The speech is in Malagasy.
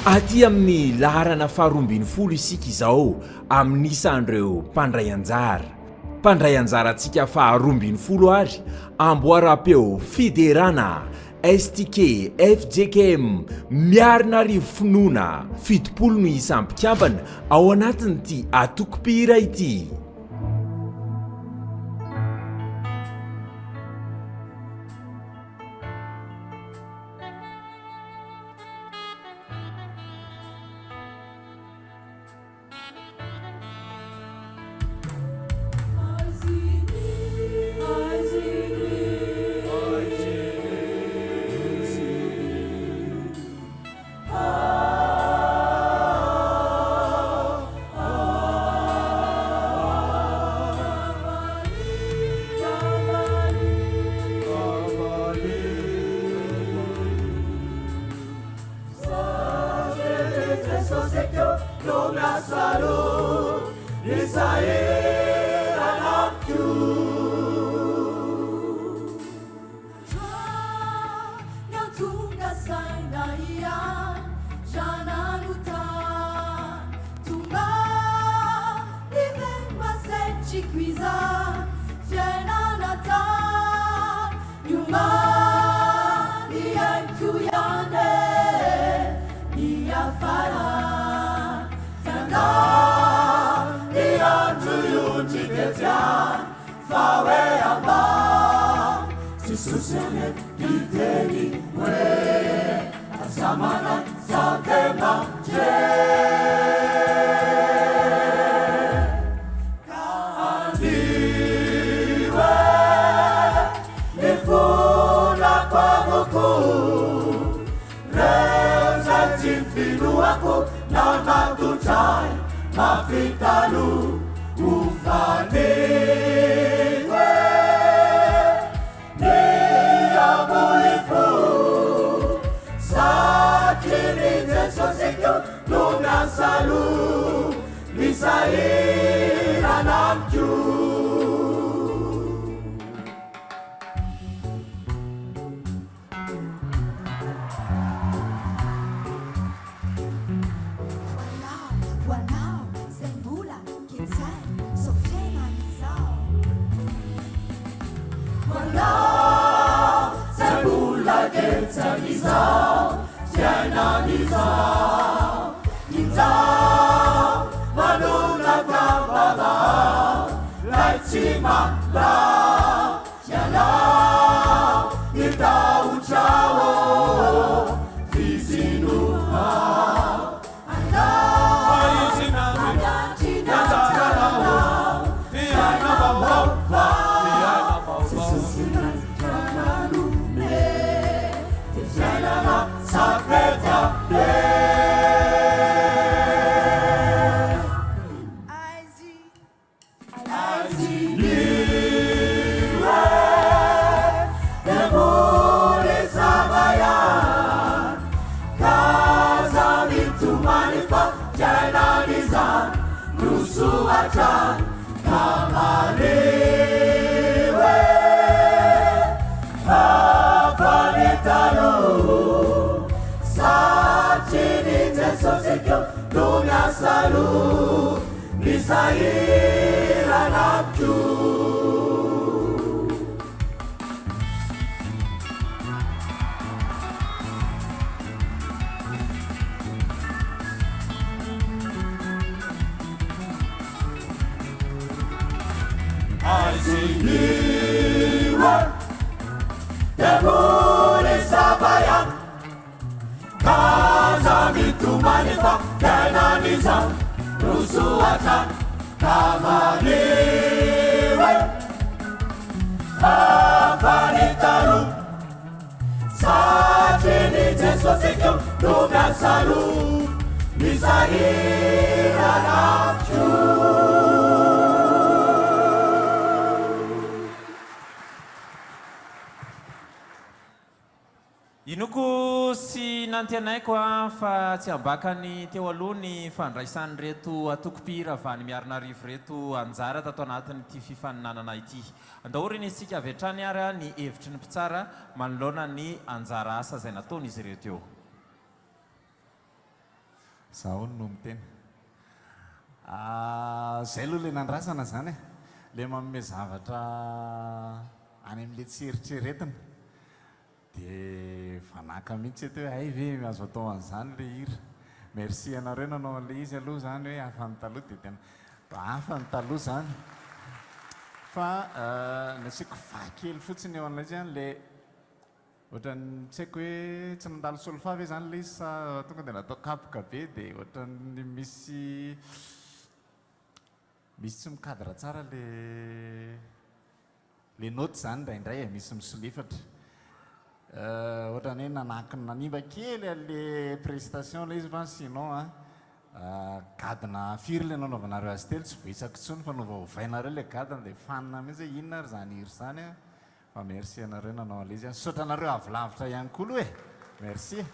aty amin'ny laharana faharoambin'ny folo isika izao amin'nisandreo mpandray anjara antsika faharoambin'ny folo ary amboara-peo fiderana STK FJKM miarina arivo finoana fitopolo no isampikambana ao anatin'ity atokopira ity. Inoko sy nantenaiko fa tsy ambakany teo aloha ny fandraisany reto atokopira avany miarina arivo reto anjara tato anatin'ity fifaninanana ity. Andahoriny isika avy hatrany ary ny hevitry ny mpitsara manoloana ny anjara asa izay nataony izy ireo teo. zaho no miteny zay aloha le nandrasana zany e le manome zavatra any amin'le tseritreretina dia vanaka mihitsy eto hoe ay ve azo atao an'izany le hira. Merci ianareo nanao an'le izy aloha zany hoe hafan'ny taloha dia tena hafa ny taloha zany fa nasiako vakely fotsiny eo an'ilay zany le ohatrany tsy haiko hoe tsy nandalo solfa ve zany le izy sa tonga dia natao kapoka be dia ohatrany misy tsy mikadra tsara le note zany indraindray e misy misolifatra ohatrany hoe nanakiny nanimba kely ale prestation le izy fa sinon gadina firy le nanaovanareo azy telo tsy voisako tsony fa novaovainareo le gadina dia fanina mihitsy hoe inona ary zany hiry zany a fa merci ianareo nanao an'le izy sotranareo avy lavitra ihany koa aloha e merci.